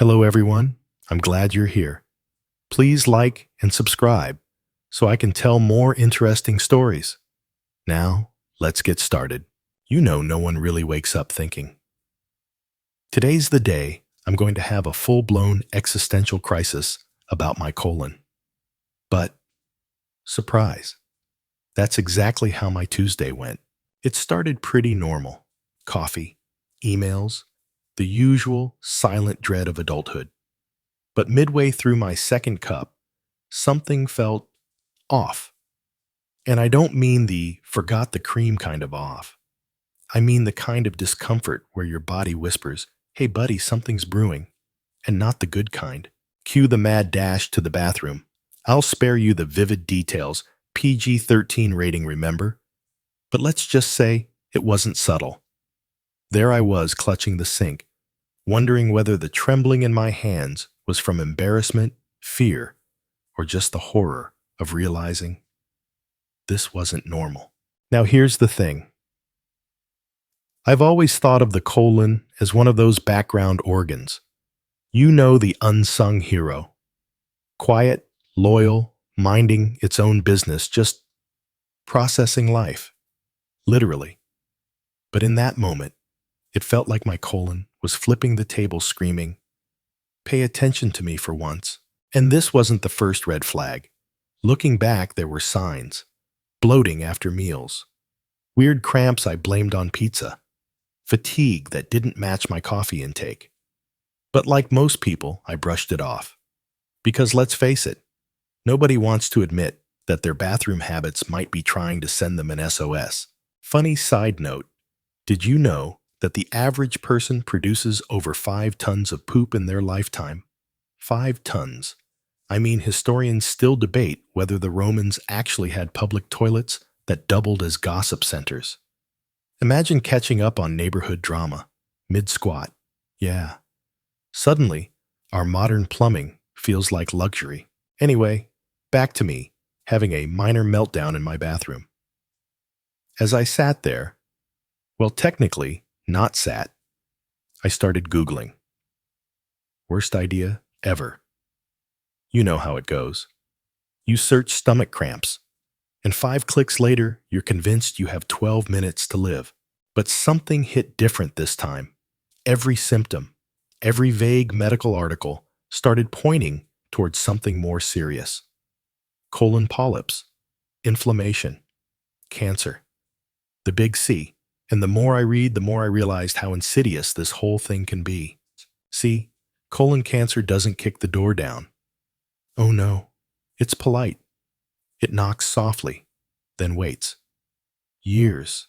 Hello, everyone. I'm glad you're here. Please like and subscribe so I can tell more interesting stories. Now, let's get started. You know, no one really wakes up thinking, today's the day I'm going to have a full-blown existential crisis about my colon. But, surprise, that's exactly how my Tuesday went. It started pretty normal. Coffee, emails, the usual silent dread of adulthood. But midway through my second cup, something felt off. And I don't mean the forgot the cream kind of off. I mean the kind of discomfort where your body whispers, hey buddy, something's brewing. And not the good kind. Cue the mad dash to the bathroom. I'll spare you the vivid details, PG-13 rating, remember? But let's just say it wasn't subtle. There I was clutching the sink, wondering whether the trembling in my hands was from embarrassment, fear, or just the horror of realizing this wasn't normal. Now here's the thing. I've always thought of the colon as one of those background organs. You know, the unsung hero. Quiet, loyal, minding its own business, just processing life. Literally. But in that moment, it felt like my colon was flipping the table screaming, pay attention to me for once. And this wasn't the first red flag. Looking back, there were signs. Bloating after meals. Weird cramps I blamed on pizza. Fatigue that didn't match my coffee intake. But like most people, I brushed it off. Because let's face it, nobody wants to admit that their bathroom habits might be trying to send them an SOS. Funny side note, did you know that the average person produces over 5 tons of poop in their lifetime? 5 tons. I mean, historians still debate whether the Romans actually had public toilets that doubled as gossip centers. Imagine catching up on neighborhood drama, mid-squat. Yeah. Suddenly, our modern plumbing feels like luxury. Anyway, back to me, having a minor meltdown in my bathroom. As I sat there, well, technically, not sat, I started Googling. Worst idea ever. You know how it goes. You search stomach cramps, and 5 clicks later, you're convinced you have 12 minutes to live. But something hit different this time. Every symptom, every vague medical article started pointing towards something more serious. Colon polyps, inflammation, cancer, the big C. And the more I read, the more I realized how insidious this whole thing can be. See, colon cancer doesn't kick the door down. Oh no, it's polite. It knocks softly, then waits. Years.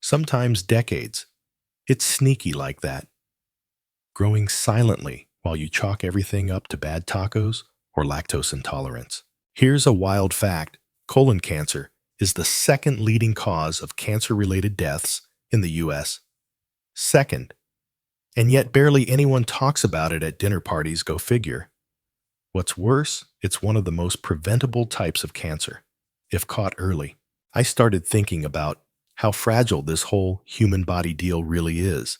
Sometimes decades. It's sneaky like that. Growing silently while you chalk everything up to bad tacos or lactose intolerance. Here's a wild fact. Colon cancer is the second leading cause of cancer-related deaths in the U.S. Second. And yet barely anyone talks about it at dinner parties, go figure. What's worse, it's one of the most preventable types of cancer, if caught early. I started thinking about how fragile this whole human body deal really is.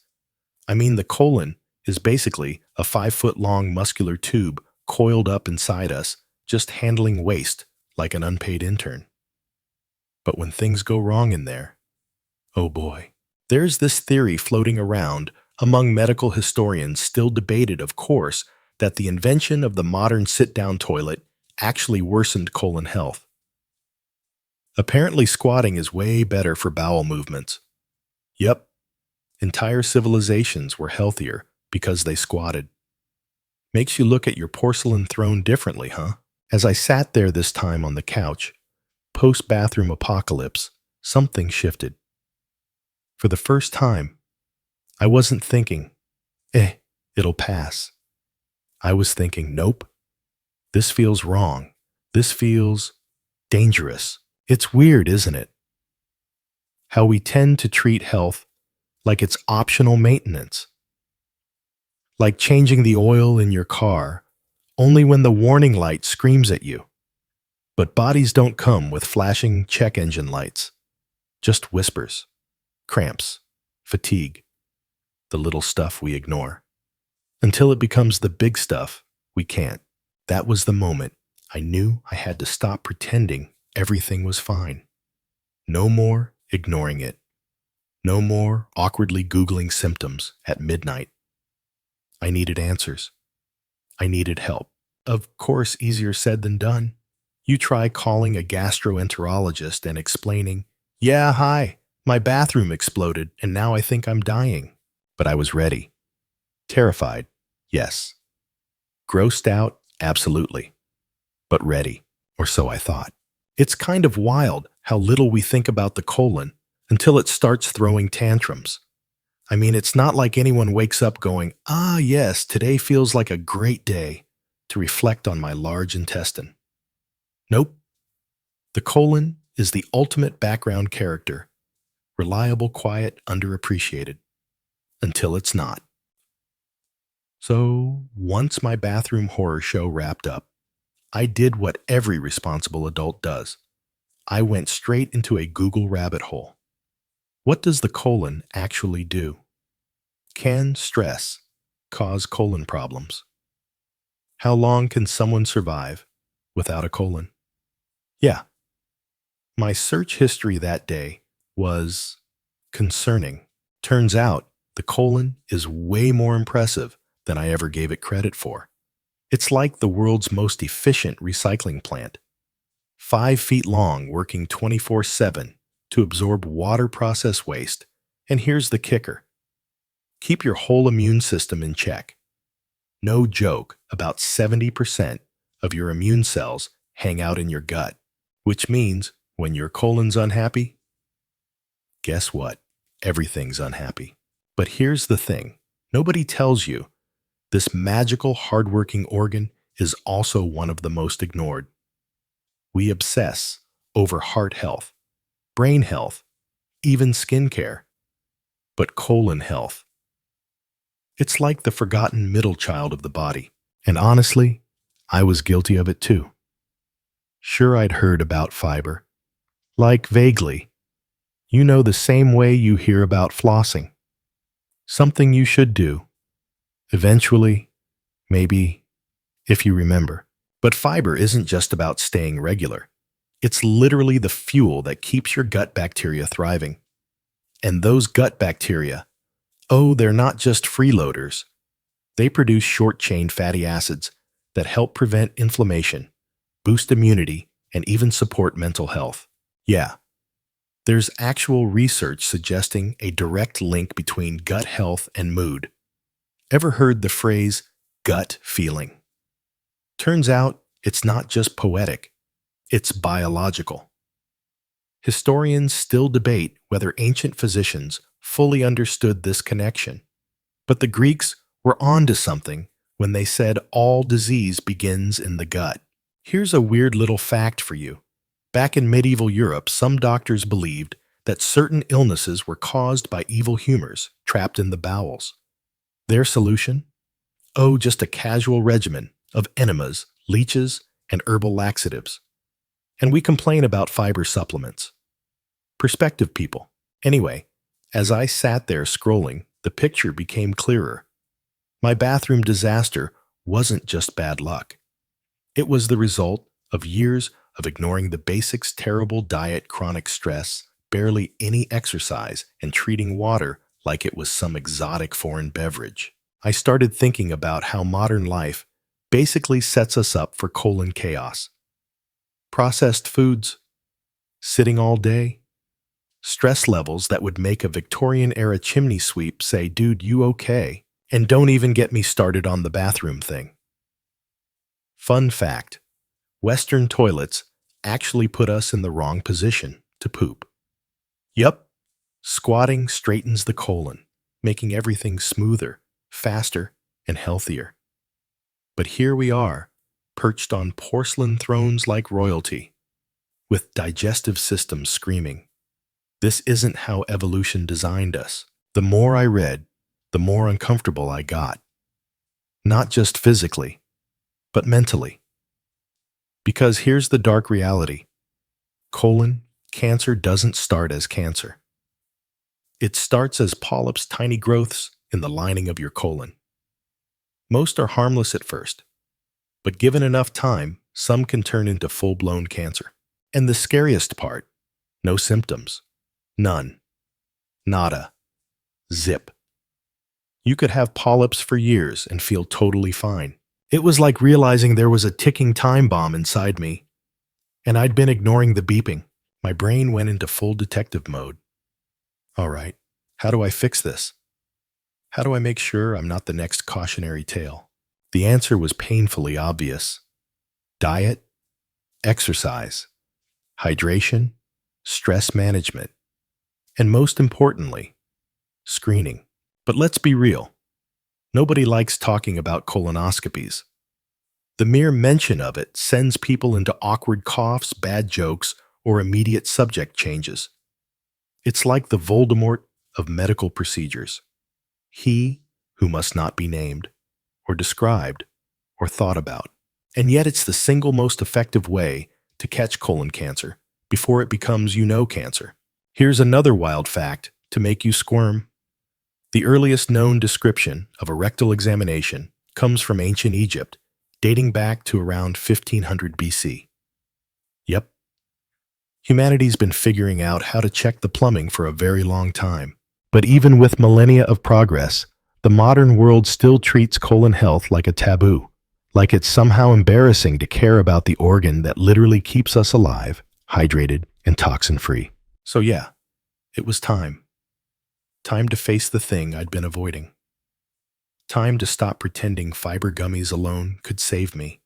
I mean, the colon is basically a 5-foot-long muscular tube coiled up inside us, just handling waste like an unpaid intern. But when things go wrong in there, oh boy. There's this theory floating around among medical historians, still debated, of course, that the invention of the modern sit-down toilet actually worsened colon health. Apparently, squatting is way better for bowel movements. Yep, entire civilizations were healthier because they squatted. Makes you look at your porcelain throne differently, huh? As I sat there this time on the couch, post-bathroom apocalypse, something shifted. For the first time, I wasn't thinking, it'll pass. I was thinking, nope, this feels wrong. This feels dangerous. It's weird, isn't it? How we tend to treat health like it's optional maintenance. Like changing the oil in your car only when the warning light screams at you. But bodies don't come with flashing check engine lights. Just whispers, cramps, fatigue, the little stuff we ignore. Until it becomes the big stuff, we can't. That was the moment I knew I had to stop pretending everything was fine. No more ignoring it. No more awkwardly Googling symptoms at midnight. I needed answers. I needed help. Of course, easier said than done. You try calling a gastroenterologist and explaining, "Yeah, hi, my bathroom exploded and now I think I'm dying." But I was ready. Terrified, yes. Grossed out, absolutely. But ready, or so I thought. It's kind of wild how little we think about the colon until it starts throwing tantrums. I mean, it's not like anyone wakes up going, "Ah, yes, today feels like a great day to reflect on my large intestine." Nope. The colon is the ultimate background character, reliable, quiet, underappreciated, until it's not. So, once my bathroom horror show wrapped up, I did what every responsible adult does. I went straight into a Google rabbit hole. What does the colon actually do? Can stress cause colon problems? How long can someone survive without a colon? Yeah, my search history that day was concerning. Turns out the colon is way more impressive than I ever gave it credit for. It's like the world's most efficient recycling plant. 5 feet long, working 24/7 to absorb water process waste. And here's the kicker. Keep your whole immune system in check. No joke, about 70% of your immune cells hang out in your gut, which means when your colon's unhappy, guess what? Everything's unhappy. But here's the thing. Nobody tells you this magical, hardworking organ is also one of the most ignored. We obsess over heart health, brain health, even skincare. But colon health, it's like the forgotten middle child of the body. And honestly, I was guilty of it too. Sure, I'd heard about fiber. Like vaguely. You know, the same way you hear about flossing. Something you should do. Eventually, maybe, if you remember. But fiber isn't just about staying regular. It's literally the fuel that keeps your gut bacteria thriving. And those gut bacteria, oh, they're not just freeloaders. They produce short-chain fatty acids that help prevent inflammation, boost immunity, and even support mental health. Yeah, there's actual research suggesting a direct link between gut health and mood. Ever heard the phrase gut feeling? Turns out it's not just poetic, it's biological. Historians still debate whether ancient physicians fully understood this connection. But the Greeks were onto something when they said all disease begins in the gut. Here's a weird little fact for you. Back in medieval Europe, some doctors believed that certain illnesses were caused by evil humors trapped in the bowels. Their solution? Oh, just a casual regimen of enemas, leeches, and herbal laxatives. And we complain about fiber supplements. Perspective, people. Anyway, as I sat there scrolling, the picture became clearer. My bathroom disaster wasn't just bad luck. It was the result of years of ignoring the basics: terrible diet, chronic stress, barely any exercise, and treating water like it was some exotic foreign beverage. I started thinking about how modern life basically sets us up for colon chaos. Processed foods, sitting all day, stress levels that would make a Victorian-era chimney sweep say, "Dude, you okay?" And don't even get me started on the bathroom thing. Fun fact, Western toilets actually put us in the wrong position to poop. Yup, squatting straightens the colon, making everything smoother, faster, and healthier. But here we are, perched on porcelain thrones like royalty, with digestive systems screaming, "This isn't how evolution designed us." The more I read, the more uncomfortable I got. Not just physically, but mentally. Because here's the dark reality. Colon cancer doesn't start as cancer. It starts as polyps, tiny growths in the lining of your colon. Most are harmless at first, but given enough time, some can turn into full-blown cancer. And the scariest part, no symptoms. None. Nada. Zip. You could have polyps for years and feel totally fine. It was like realizing there was a ticking time bomb inside me, and I'd been ignoring the beeping. My brain went into full detective mode. All right, how do I fix this? How do I make sure I'm not the next cautionary tale? The answer was painfully obvious. Diet, exercise, hydration, stress management, and most importantly, screening. But let's be real. Nobody likes talking about colonoscopies. The mere mention of it sends people into awkward coughs, bad jokes, or immediate subject changes. It's like the Voldemort of medical procedures. He who must not be named, or described, or thought about. And yet it's the single most effective way to catch colon cancer before it becomes cancer. Here's another wild fact to make you squirm. The earliest known description of a rectal examination comes from ancient Egypt, dating back to around 1500 BC. Yep. Humanity's been figuring out how to check the plumbing for a very long time. But even with millennia of progress, the modern world still treats colon health like a taboo, like it's somehow embarrassing to care about the organ that literally keeps us alive, hydrated, and toxin-free. So yeah, it was time. Time to face the thing I'd been avoiding. Time to stop pretending fiber gummies alone could save me.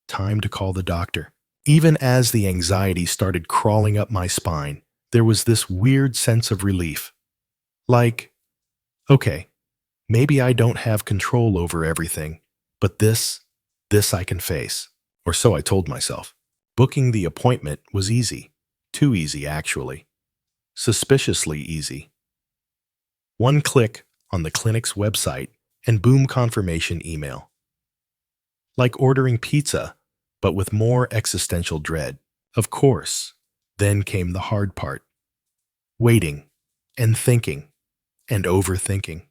Time to call the doctor. Even as the anxiety started crawling up my spine, there was this weird sense of relief. Like, okay, maybe I don't have control over everything, but this I can face. Or so I told myself. Booking the appointment was easy. Too easy, actually. Suspiciously easy. One click on the clinic's website and boom, confirmation email. Like ordering pizza, but with more existential dread. Of course, then came the hard part. Waiting and thinking and overthinking.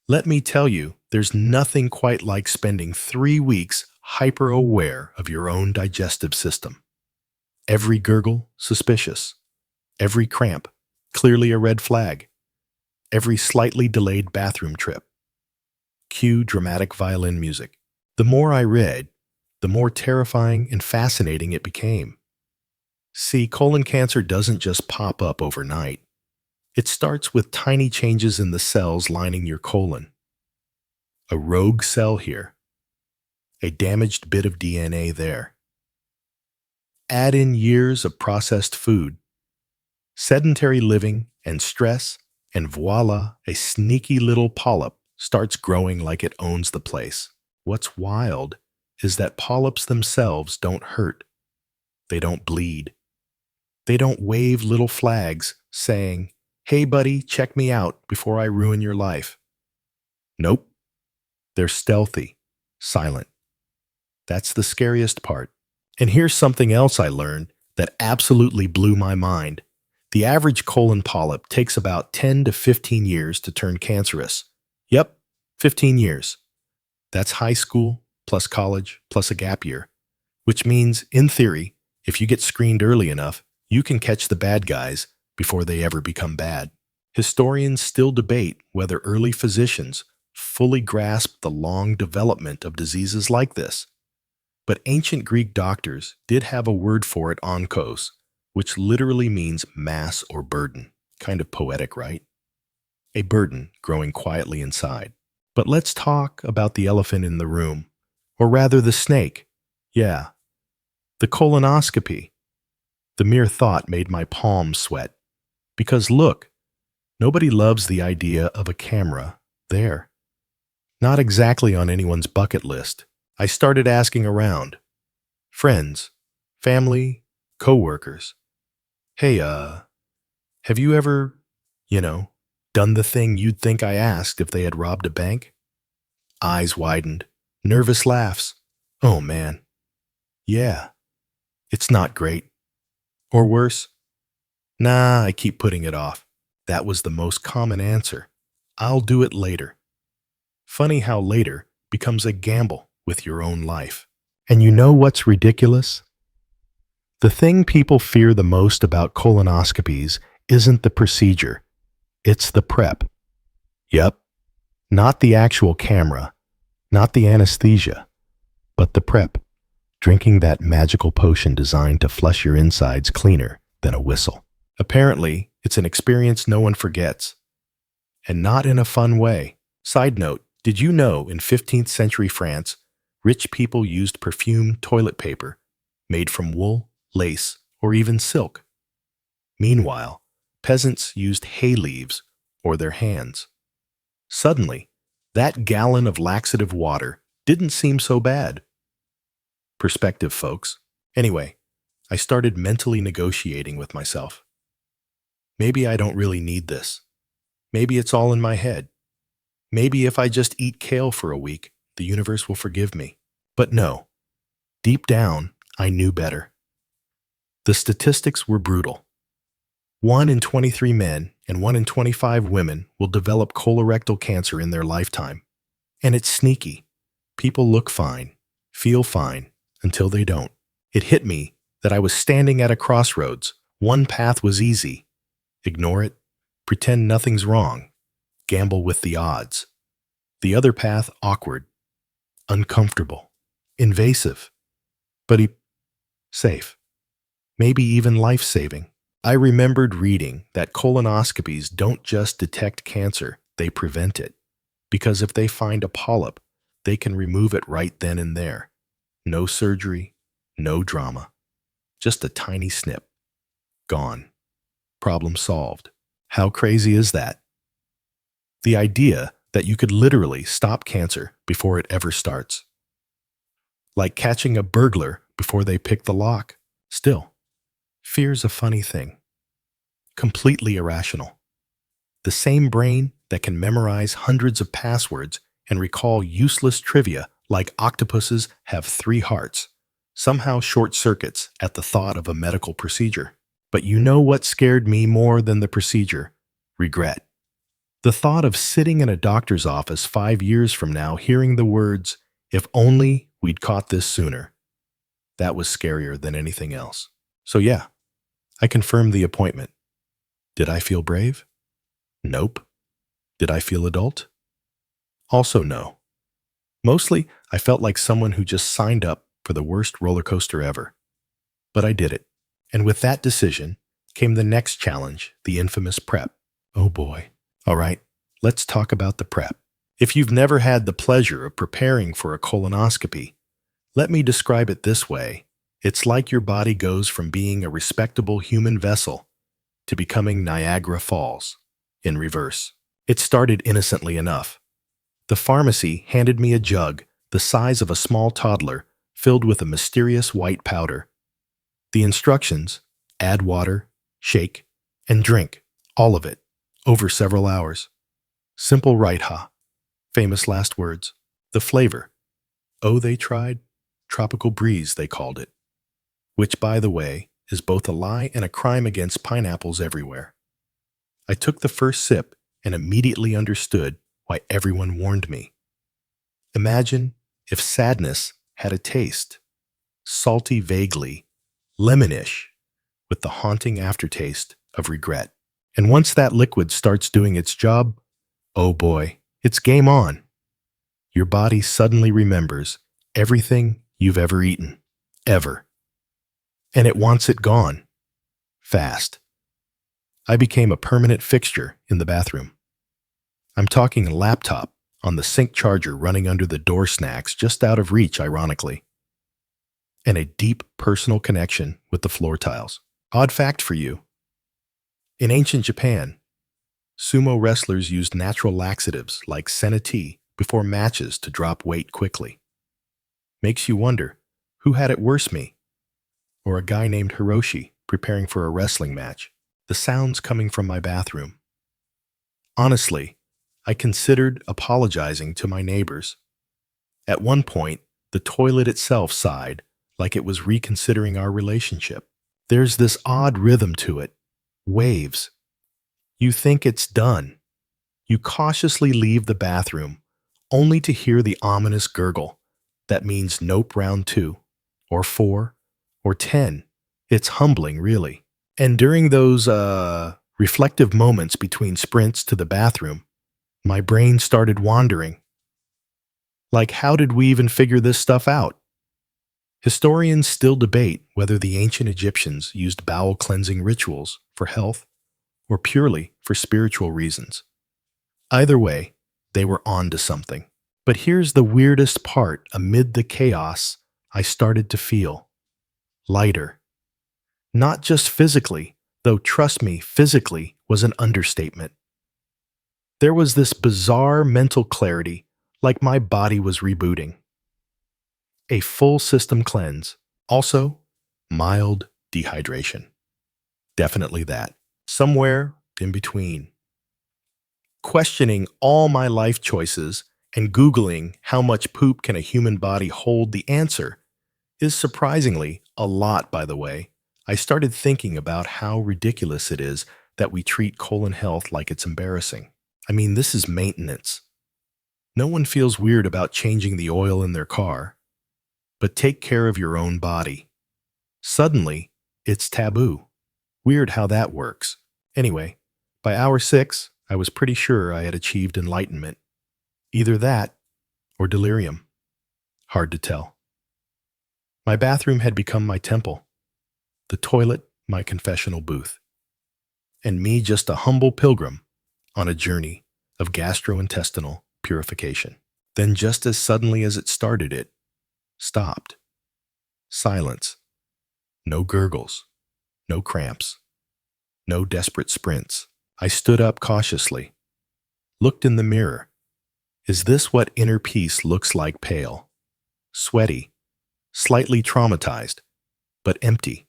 Let me tell you, there's nothing quite like spending 3 weeks hyper-aware of your own digestive system. Every gurgle, suspicious. Every cramp, clearly a red flag. Every slightly delayed bathroom trip. Cue dramatic violin music. The more I read, the more terrifying and fascinating it became. See, colon cancer doesn't just pop up overnight. It starts with tiny changes in the cells lining your colon. A rogue cell here. A damaged bit of DNA there. Add in years of processed food, sedentary living, and stress, and voila, a sneaky little polyp starts growing like it owns the place. What's wild is that polyps themselves don't hurt. They don't bleed. They don't wave little flags saying, "Hey buddy, check me out before I ruin your life." Nope. They're stealthy, silent. That's the scariest part. And here's something else I learned that absolutely blew my mind. The average colon polyp takes about 10 to 15 years to turn cancerous. Yep, 15 years. That's high school, plus college, plus a gap year. Which means, in theory, if you get screened early enough, you can catch the bad guys before they ever become bad. Historians still debate whether early physicians fully grasped the long development of diseases like this. But ancient Greek doctors did have a word for it, onkos, which literally means mass or burden. Kind of poetic, right? A burden growing quietly inside. But let's talk about the elephant in the room, or rather the snake. Yeah, the colonoscopy. The mere thought made my palms sweat. Because look, nobody loves the idea of a camera there. Not exactly on anyone's bucket list. I started asking around. Friends, family, co-workers. Hey, have you ever, done the thing you'd think I asked if they had robbed a bank? Eyes widened, nervous laughs. Oh man. Yeah, it's not great. Or worse. Nah, I keep putting it off. That was the most common answer. I'll do it later. Funny how later becomes a gamble with your own life. And you know what's ridiculous? The thing people fear the most about colonoscopies isn't the procedure, it's the prep. Yep, not the actual camera, not the anesthesia, but the prep. Drinking that magical potion designed to flush your insides cleaner than a whistle. Apparently, it's an experience no one forgets. And not in a fun way. Side note, did you know in 15th century France, rich people used perfumed toilet paper made from wool, lace, or even silk? Meanwhile, peasants used hay leaves or their hands. Suddenly, that gallon of laxative water didn't seem so bad. Perspective, folks. Anyway, I started mentally negotiating with myself. Maybe I don't really need this. Maybe it's all in my head. Maybe if I just eat kale for a week, the universe will forgive me. But no, deep down, I knew better. The statistics were brutal. 1 in 23 men and 1 in 25 women will develop colorectal cancer in their lifetime. And it's sneaky. People look fine, feel fine, until they don't. It hit me that I was standing at a crossroads. One path was easy. Ignore it, pretend nothing's wrong, gamble with the odds. The other path, awkward, uncomfortable, invasive, but safe, maybe even life-saving. I remembered reading that colonoscopies don't just detect cancer, they prevent it. Because if they find a polyp, they can remove it right then and there. No surgery, no drama. Just a tiny snip. Gone. Problem solved. How crazy is that? The idea that you could literally stop cancer before it ever starts. Like catching a burglar before they pick the lock. Still, fear's a funny thing. Completely irrational. The same brain that can memorize hundreds of passwords and recall useless trivia like octopuses have 3 hearts, somehow short circuits at the thought of a medical procedure. But you know what scared me more than the procedure? Regret. The thought of sitting in a doctor's office 5 years from now hearing the words, "If only we'd caught this sooner." That was scarier than anything else. So yeah, I confirmed the appointment. Did I feel brave? Nope. Did I feel adult? Also no. Mostly, I felt like someone who just signed up for the worst roller coaster ever. But I did it. And with that decision came the next challenge, the infamous prep. Oh boy. All right, let's talk about the prep. If you've never had the pleasure of preparing for a colonoscopy, let me describe it this way. It's like your body goes from being a respectable human vessel to becoming Niagara Falls, in reverse. It started innocently enough. The pharmacy handed me a jug the size of a small toddler filled with a mysterious white powder. The instructions: add water, shake, and drink, all of it, over several hours. Simple right, huh? Famous last words. The flavor. Oh, they tried? Tropical breeze, they called it. Which, by the way, is both a lie and a crime against pineapples everywhere. I took the first sip and immediately understood why everyone warned me. Imagine if sadness had a taste. Salty vaguely, lemonish, with the haunting aftertaste of regret. And once that liquid starts doing its job, oh boy, it's game on. Your body suddenly remembers everything you've ever eaten. Ever. And it wants it gone. Fast. I became a permanent fixture in the bathroom. I'm talking a laptop on the sink charger running under the door snacks just out of reach, ironically. And a deep personal connection with the floor tiles. Odd fact for you. In ancient Japan, sumo wrestlers used natural laxatives like senna tea before matches to drop weight quickly. Makes you wonder, who had it worse, me? Or a guy named Hiroshi preparing for a wrestling match? The sounds coming from my bathroom. Honestly, I considered apologizing to my neighbors. At one point, the toilet itself sighed like it was reconsidering our relationship. There's this odd rhythm to it. Waves. You think it's done. You cautiously leave the bathroom, only to hear the ominous gurgle. That means nope round 2, or 4, or 10. It's humbling, really. And during those, reflective moments between sprints to the bathroom, my brain started wandering. Like, how did we even figure this stuff out? Historians still debate whether the ancient Egyptians used bowel cleansing rituals for health or purely for spiritual reasons. Either way, they were on to something. But here's the weirdest part amid the chaos I started to feel. Lighter. Not just physically, though trust me, physically was an understatement. There was this bizarre mental clarity, like my body was rebooting. A full system cleanse. Also, mild dehydration. Definitely that. Somewhere in between. Questioning all my life choices and Googling how much poop can a human body hold, the answer is surprisingly a lot, by the way. I started thinking about how ridiculous it is that we treat colon health like it's embarrassing. I mean, this is maintenance. No one feels weird about changing the oil in their car. But take care of your own body. Suddenly, it's taboo. Weird how that works. Anyway, by hour 6, I was pretty sure I had achieved enlightenment. Either that or delirium. Hard to tell. My bathroom had become my temple, the toilet my confessional booth, and me just a humble pilgrim on a journey of gastrointestinal purification. Then just as suddenly as it started, it stopped. Silence. No gurgles. No cramps. No desperate sprints. I stood up cautiously, looked in the mirror. Is this what inner peace looks like? Pale, sweaty, slightly traumatized, but empty.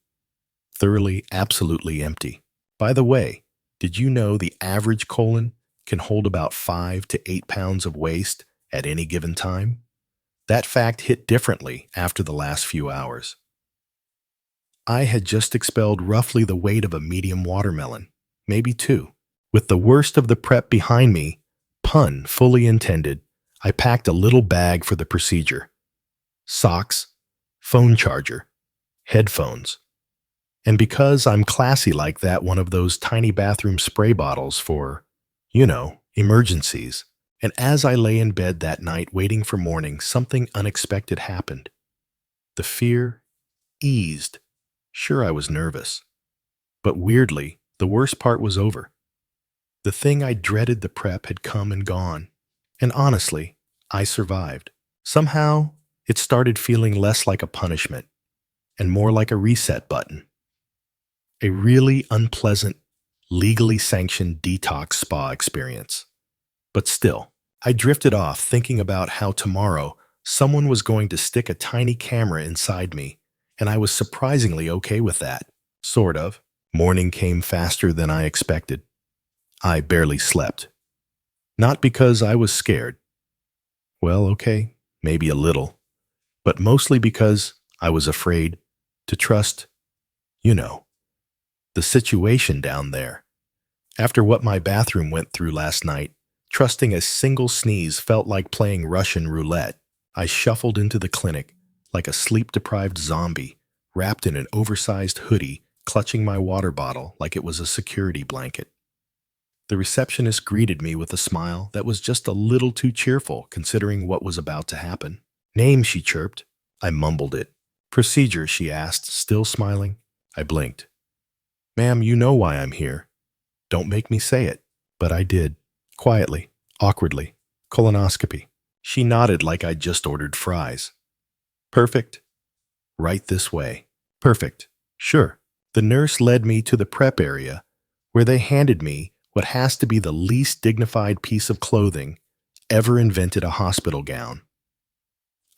Thoroughly, absolutely empty. By the way, did you know the average colon can hold about 5 to 8 pounds of waste at any given time? That fact hit differently after the last few hours. I had just expelled roughly the weight of a medium watermelon, maybe 2. With the worst of the prep behind me, pun fully intended, I packed a little bag for the procedure. Socks, phone charger, headphones. And because I'm classy like that, one of those tiny bathroom spray bottles for, emergencies. And as I lay in bed that night waiting for morning, something unexpected happened. The fear eased. Sure, I was nervous. But weirdly, the worst part was over. The thing I dreaded, the prep, had come and gone. And honestly, I survived. Somehow, it started feeling less like a punishment and more like a reset button. A really unpleasant, legally sanctioned detox spa experience. But still, I drifted off thinking about how tomorrow someone was going to stick a tiny camera inside me, and I was surprisingly okay with that. Sort of. Morning came faster than I expected. I barely slept. Not because I was scared. Well, okay, maybe a little. But mostly because I was afraid to trust, the situation down there. After what my bathroom went through last night, trusting a single sneeze felt like playing Russian roulette. I shuffled into the clinic like a sleep-deprived zombie, wrapped in an oversized hoodie, clutching my water bottle like it was a security blanket. The receptionist greeted me with a smile that was just a little too cheerful considering what was about to happen. Name, she chirped. I mumbled it. Procedure, she asked, still smiling. I blinked. Ma'am, you know why I'm here. Don't make me say it. But I did. Quietly, awkwardly. Colonoscopy. She nodded like I'd just ordered fries. Perfect. Right this way. Perfect. Sure. The nurse led me to the prep area, where they handed me what has to be the least dignified piece of clothing ever invented, a hospital gown.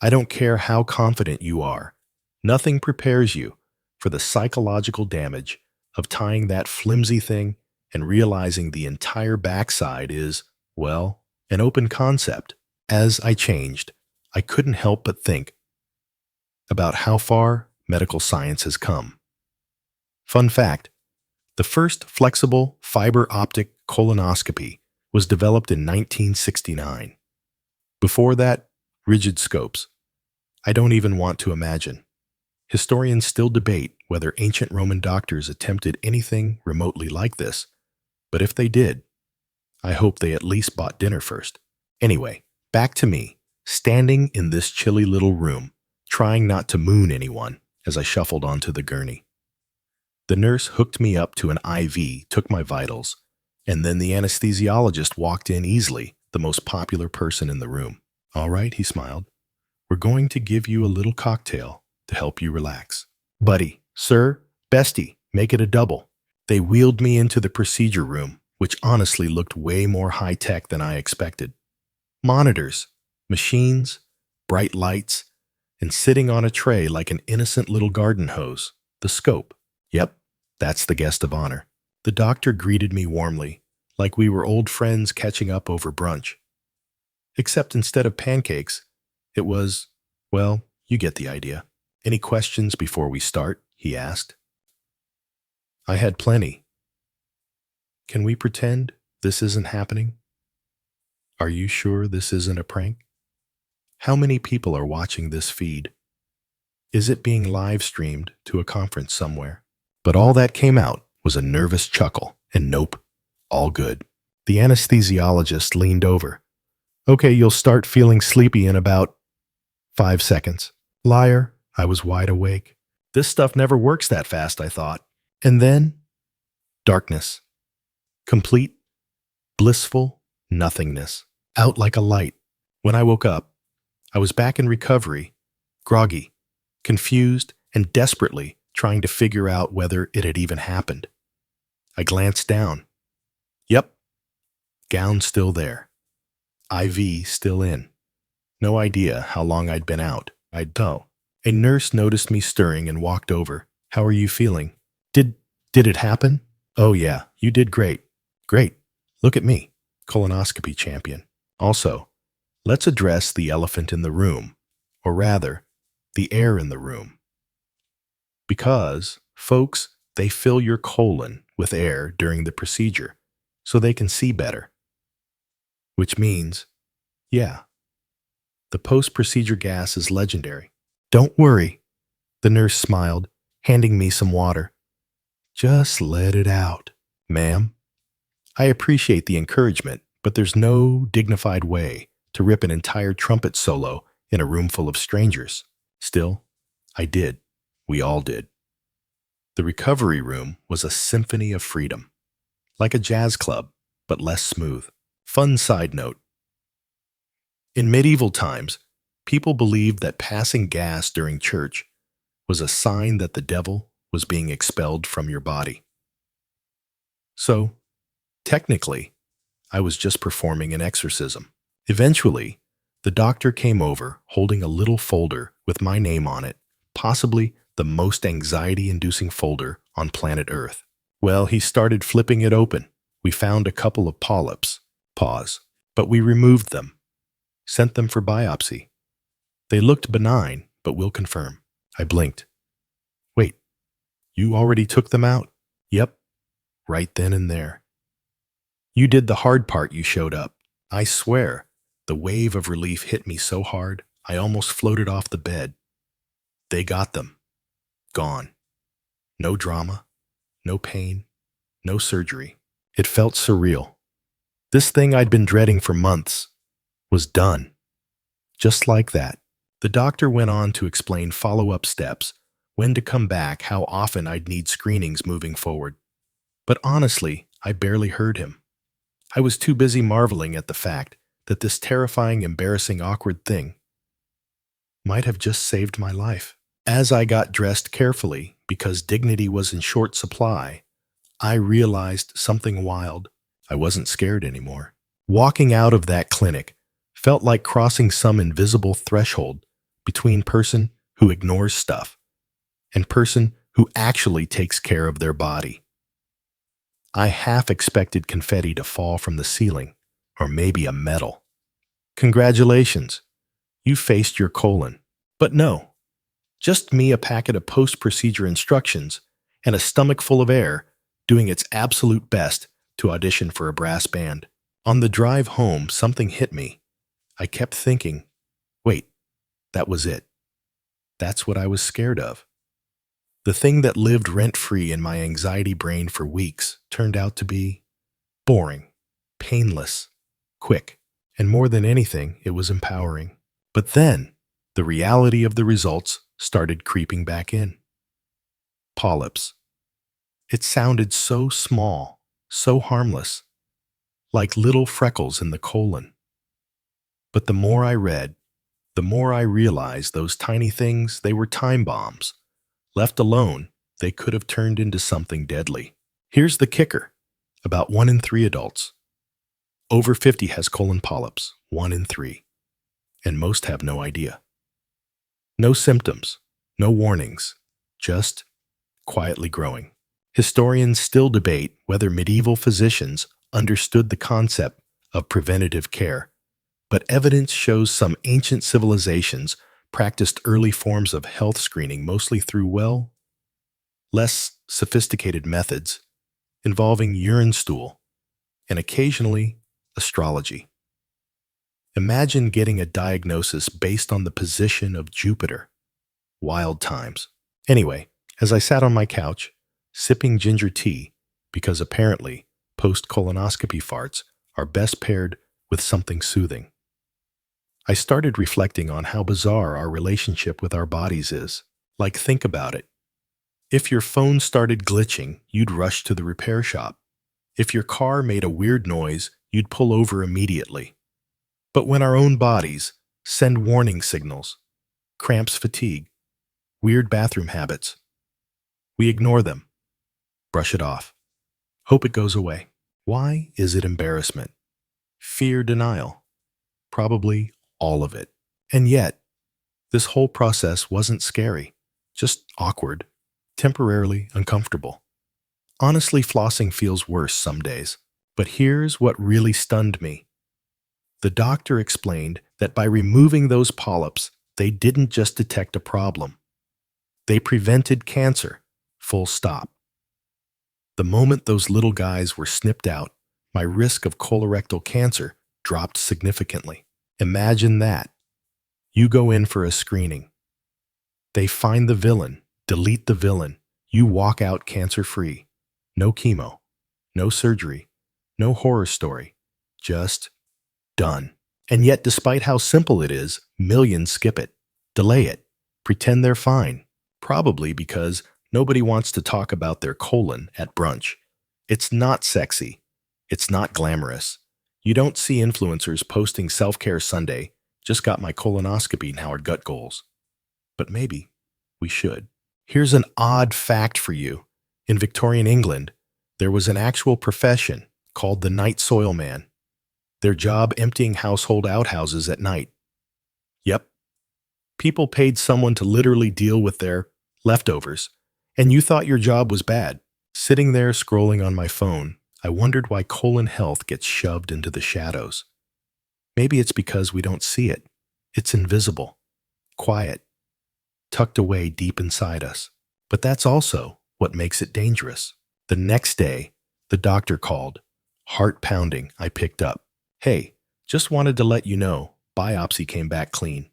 I don't care how confident you are. Nothing prepares you for the psychological damage of tying that flimsy thing and realizing the entire backside is, well, an open concept. As I changed, I couldn't help but think about how far medical science has come. Fun fact, the first flexible fiber optic colonoscopy was developed in 1969. Before that, rigid scopes. I don't even want to imagine. Historians still debate whether ancient Roman doctors attempted anything remotely like this, but if they did, I hope they at least bought dinner first. Anyway, back to me, standing in this chilly little room, trying not to moon anyone as I shuffled onto the gurney. The nurse hooked me up to an IV, took my vitals, and then the anesthesiologist walked in easily, the most popular person in the room. All right, he smiled. We're going to give you a little cocktail to help you relax. Buddy, sir, bestie, make it a double. They wheeled me into the procedure room, which honestly looked way more high-tech than I expected. Monitors, machines, bright lights, and sitting on a tray like an innocent little garden hose, the scope. Yep, that's the guest of honor. The doctor greeted me warmly, like we were old friends catching up over brunch. Except instead of pancakes, it was, well, you get the idea. Any questions before we start? He asked. I had plenty. Can we pretend this isn't happening? Are you sure this isn't a prank? How many people are watching this feed? Is it being live streamed to a conference somewhere? But all that came out was a nervous chuckle, and nope, all good. The anesthesiologist leaned over. Okay, you'll start feeling sleepy in about 5 seconds. Liar, I was wide awake. This stuff never works that fast, I thought. And then, darkness. Complete, blissful nothingness. Out like a light. When I woke up, I was back in recovery, groggy, confused, and desperately trying to figure out whether it had even happened. I glanced down. Yep, gown still there. IV still in. No idea how long I'd been out. I'd know. A nurse noticed me stirring and walked over. How are you feeling? Did it happen? Oh yeah, you did great. Great. Look at me, colonoscopy champion. Also, let's address the elephant in the room, or rather, the air in the room. Because, folks, they fill your colon with air during the procedure so they can see better. Which means, yeah, the post-procedure gas is legendary. Don't worry, the nurse smiled, handing me some water. Just let it out, ma'am. I appreciate the encouragement, but there's no dignified way to rip an entire trumpet solo in a room full of strangers. Still, I did. We all did. The recovery room was a symphony of freedom, like a jazz club, but less smooth. Fun side note. In medieval times, people believed that passing gas during church was a sign that the devil was being expelled from your body. So, technically, I was just performing an exorcism. Eventually, the doctor came over holding a little folder with my name on it, possibly the most anxiety-inducing folder on planet Earth. Well, he started flipping it open. We found a couple of polyps. Pause. But we removed them. Sent them for biopsy. They looked benign, but we'll confirm. I blinked. Wait, you already took them out? Yep, right then and there. You did the hard part, you showed up. I swear, the wave of relief hit me so hard, I almost floated off the bed. They got them. Gone. No drama, no pain, no surgery. It felt surreal. This thing I'd been dreading for months was done. Just like that. The doctor went on to explain follow-up steps, when to come back, how often I'd need screenings moving forward. But honestly, I barely heard him. I was too busy marveling at the fact that this terrifying, embarrassing, awkward thing might have just saved my life. As I got dressed carefully, because dignity was in short supply, I realized something wild. I wasn't scared anymore. Walking out of that clinic felt like crossing some invisible threshold between person who ignores stuff and person who actually takes care of their body. I half expected confetti to fall from the ceiling, or maybe a medal. Congratulations, you faced your colon. But no, just me, a packet of post-procedure instructions, and a stomach full of air doing its absolute best to audition for a brass band. On the drive home, something hit me. I kept thinking, wait, that was it. That's what I was scared of. The thing that lived rent-free in my anxiety brain for weeks turned out to be boring, painless, quick, and more than anything, it was empowering. But then, the reality of the results started creeping back in. Polyps. It sounded so small, so harmless, like little freckles in the colon. But the more I read, the more I realized those tiny things, they were time bombs. Left alone, they could have turned into something deadly. Here's the kicker. About 1 in 3 adults over 50 has colon polyps, 1 in 3. And most have no idea. No symptoms, no warnings, just quietly growing. Historians still debate whether medieval physicians understood the concept of preventative care, but evidence shows some ancient civilizations practiced early forms of health screening mostly through, well, less sophisticated methods involving urine stool and occasionally astrology. Imagine getting a diagnosis based on the position of Jupiter. Wild times. Anyway, as I sat on my couch, sipping ginger tea, because apparently post-colonoscopy farts are best paired with something soothing, I started reflecting on how bizarre our relationship with our bodies is. Like, think about it. If your phone started glitching, you'd rush to the repair shop. If your car made a weird noise, you'd pull over immediately. But when our own bodies send warning signals, cramps, fatigue, weird bathroom habits, we ignore them, brush it off, hope it goes away. Why is it embarrassment? Fear, denial? Probably all of it. And yet, this whole process wasn't scary, just awkward, temporarily uncomfortable. Honestly, flossing feels worse some days. But here's what really stunned me. The doctor explained that by removing those polyps, they didn't just detect a problem. They prevented cancer, full stop. The moment those little guys were snipped out, my risk of colorectal cancer dropped significantly. Imagine that. You go in for a screening. They find the villain, delete the villain. You walk out cancer-free. No chemo, no surgery, no horror story. Just done. And yet, despite how simple it is, millions skip it, delay it, pretend they're fine. Probably because nobody wants to talk about their colon at brunch. It's not sexy. It's not glamorous. You don't see influencers posting self-care Sunday, just got my colonoscopy, now our gut goals. But maybe we should. Here's an odd fact for you. In Victorian England, there was an actual profession called the night soil man. Their job emptying household outhouses at night. Yep. People paid someone to literally deal with their leftovers, and you thought your job was bad. Sitting there scrolling on my phone, I wondered why colon health gets shoved into the shadows. Maybe it's because we don't see it. It's invisible, quiet, tucked away deep inside us. But that's also what makes it dangerous. The next day, the doctor called. Heart pounding, I picked up. Hey, just wanted to let you know, biopsy came back clean.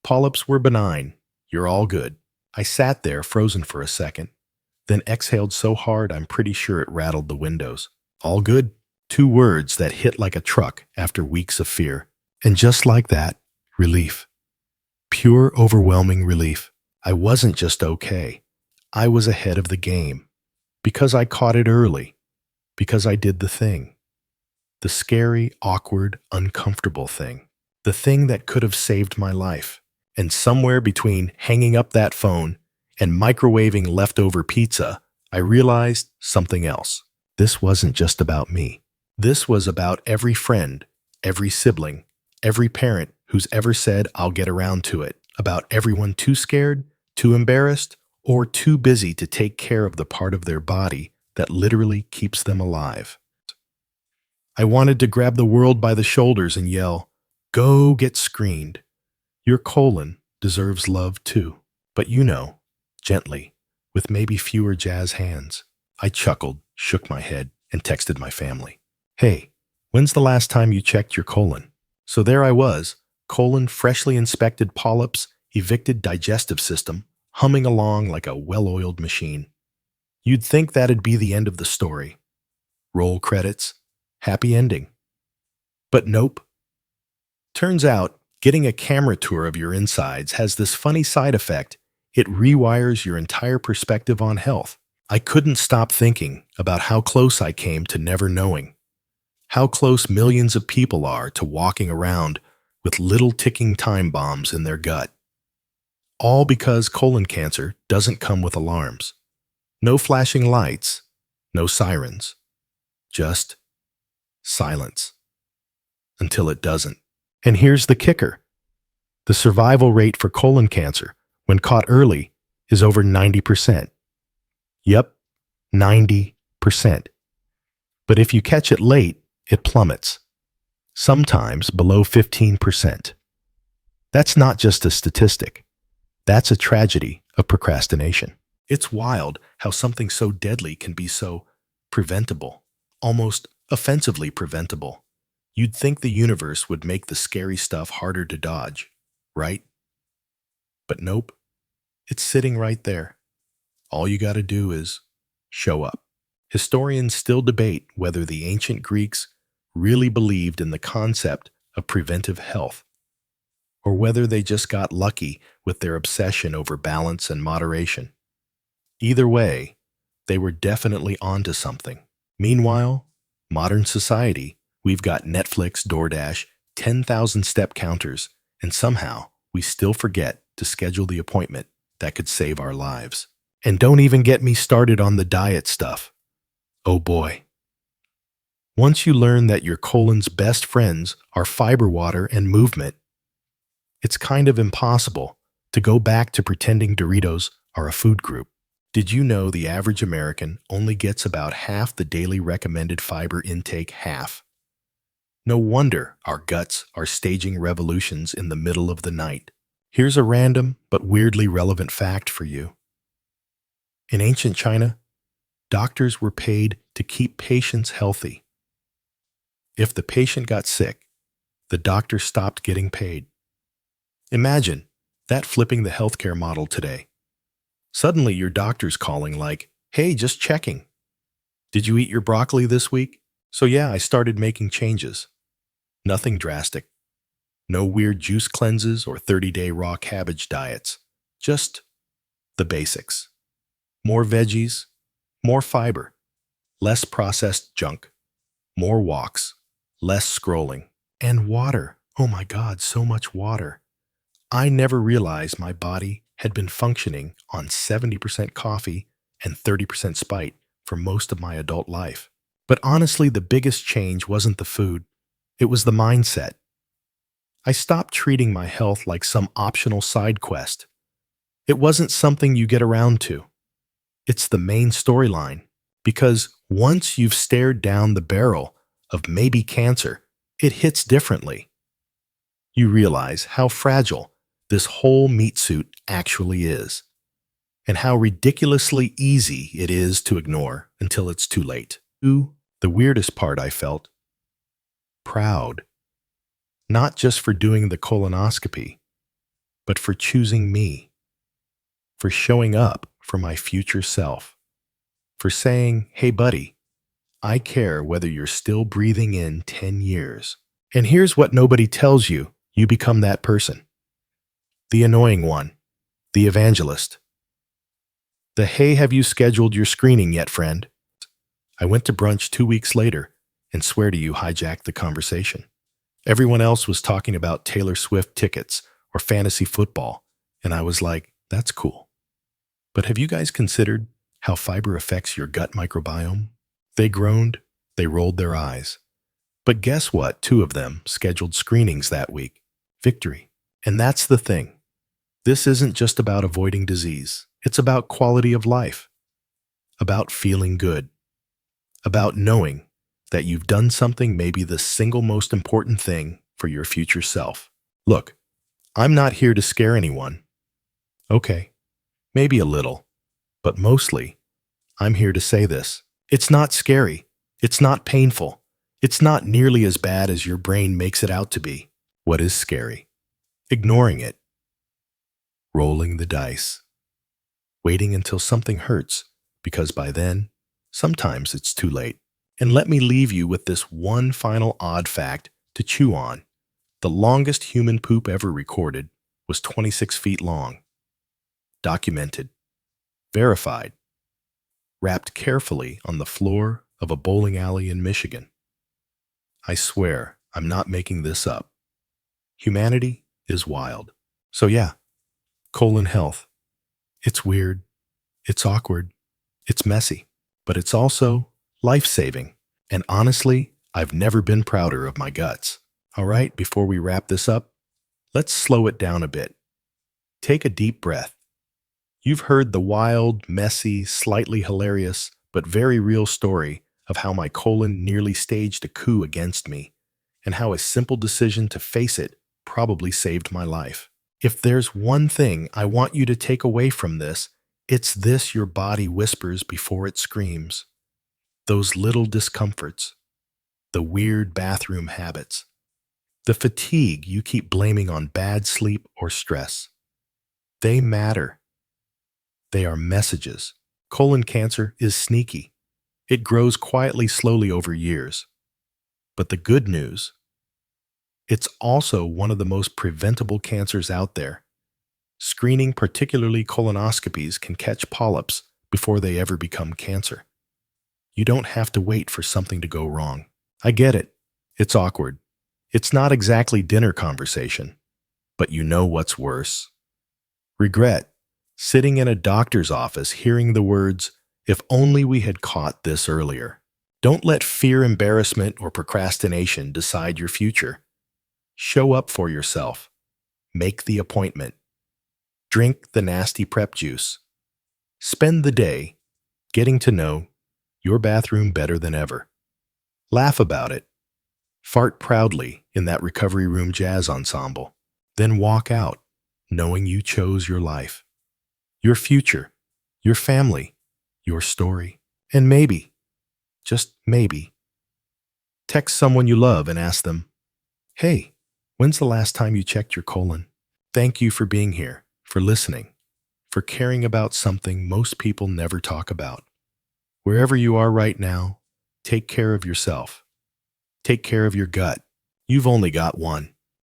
Polyps were benign. You're all good. I sat there frozen for a second, then exhaled so hard I'm pretty sure it rattled the windows. All good. 2 words that hit like a truck after weeks of fear. And just like that, relief. Pure, overwhelming relief. I wasn't just okay. I was ahead of the game. Because I caught it early. Because I did the thing. The scary, awkward, uncomfortable thing. The thing that could have saved my life. And somewhere between hanging up that phone and microwaving leftover pizza, I realized something else. This wasn't just about me. This was about every friend, every sibling, every parent who's ever said, I'll get around to it. About everyone too scared, too embarrassed, or too busy to take care of the part of their body that literally keeps them alive. I wanted to grab the world by the shoulders and yell, go get screened. Your colon deserves love too. But you know, gently, with maybe fewer jazz hands. I chuckled, shook my head, and texted my family. Hey, when's the last time you checked your colon? So there I was, colon freshly inspected polyps, evicted digestive system, humming along like a well-oiled machine. You'd think that'd be the end of the story. Roll credits, happy ending. But nope. Turns out, getting a camera tour of your insides has this funny side effect. It rewires your entire perspective on health. I couldn't stop thinking about how close I came to never knowing. How close millions of people are to walking around with little ticking time bombs in their gut. All because colon cancer doesn't come with alarms. No flashing lights, no sirens. Just silence. Until it doesn't. And here's the kicker. The survival rate for colon cancer, when caught early, is over 90%. Yep, 90%. But if you catch it late, it plummets. Sometimes below 15%. That's not just a statistic. That's a tragedy of procrastination. It's wild how something so deadly can be so preventable, almost offensively preventable. You'd think the universe would make the scary stuff harder to dodge, right? But nope, it's sitting right there. All you gotta do is show up. Historians still debate whether the ancient Greeks really believed in the concept of preventive health, or whether they just got lucky with their obsession over balance and moderation. Either way, they were definitely onto something. Meanwhile, modern society, we've got Netflix, DoorDash, 10,000 step counters, and somehow we still forget to schedule the appointment that could save our lives. And don't even get me started on the diet stuff. Oh boy. Once you learn that your colon's best friends are fiber, water, and movement, it's kind of impossible to go back to pretending Doritos are a food group. Did you know the average American only gets about half the daily recommended fiber intake? Half. No wonder our guts are staging revolutions in the middle of the night. Here's a random but weirdly relevant fact for you. In ancient China, doctors were paid to keep patients healthy. If the patient got sick, the doctor stopped getting paid. Imagine that flipping the healthcare model today. Suddenly your doctor's calling like, "Hey, just checking. Did you eat your broccoli this week?" So yeah, I started making changes. Nothing drastic. No weird juice cleanses or 30-day raw cabbage diets. Just the basics. More veggies, more fiber, less processed junk, more walks, less scrolling, and water. Oh my God, so much water. I never realized my body had been functioning on 70% coffee and 30% Sprite for most of my adult life. But honestly, the biggest change wasn't the food. It was the mindset. I stopped treating my health like some optional side quest. It wasn't something you get around to. It's the main storyline. Because once you've stared down the barrel of maybe cancer, it hits differently. You realize how fragile this whole meat suit actually is, and how ridiculously easy it is to ignore until it's too late. Ooh, the weirdest part I felt. Proud. Not just for doing the colonoscopy, but for choosing me. For showing up for my future self. For saying, "Hey buddy, I care whether you're still breathing in 10 years. And here's what nobody tells you, you become that person. The annoying one. The evangelist. The "Hey, have you scheduled your screening yet, friend?" I went to brunch 2 weeks later and swear to you hijacked the conversation. Everyone else was talking about Taylor Swift tickets or fantasy football, and I was like, that's cool. But have you guys considered how fiber affects your gut microbiome? They groaned, they rolled their eyes. But guess what? 2 of them scheduled screenings that week. Victory. And that's the thing. This isn't just about avoiding disease. It's about quality of life. About feeling good. About knowing that you've done something, maybe the single most important thing for your future self. Look, I'm not here to scare anyone. Okay, maybe a little, but mostly, I'm here to say this. It's not scary. It's not painful. It's not nearly as bad as your brain makes it out to be. What is scary? Ignoring it, rolling the dice, waiting until something hurts, because by then, sometimes it's too late. And let me leave you with this one final odd fact to chew on. The longest human poop ever recorded was 26 feet long. Documented, verified, wrapped carefully on the floor of a bowling alley in Michigan. I swear, I'm not making this up. Humanity is wild. So yeah, colon health. It's weird, it's awkward, it's messy, but it's also life-saving. And honestly, I've never been prouder of my guts. All right, before we wrap this up, let's slow it down a bit. Take a deep breath. You've heard the wild, messy, slightly hilarious, but very real story of how my colon nearly staged a coup against me, and how a simple decision to face it probably saved my life. If there's one thing I want you to take away from this, it's this: your body whispers before it screams. Those little discomforts, the weird bathroom habits, the fatigue you keep blaming on bad sleep or stress, they matter. They are messages. Colon cancer is sneaky. It grows quietly, slowly over years. But the good news, it's also one of the most preventable cancers out there. Screening, particularly colonoscopies, can catch polyps before they ever become cancer. You don't have to wait for something to go wrong. I get it. It's awkward. It's not exactly dinner conversation. But you know what's worse? Regret. Sitting in a doctor's office hearing the words, "If only we had caught this earlier." Don't let fear, embarrassment, or procrastination decide your future. Show up for yourself. Make the appointment. Drink the nasty prep juice. Spend the day getting to know your bathroom better than ever. Laugh about it. Fart proudly in that recovery room jazz ensemble. Then walk out knowing you chose your life, your future, your family, your story. And maybe, just maybe, text someone you love and ask them, "Hey, when's the last time you checked your colon?" Thank you for being here, for listening, for caring about something most people never talk about. Wherever you are right now, take care of yourself. Take care of your gut. You've only got one.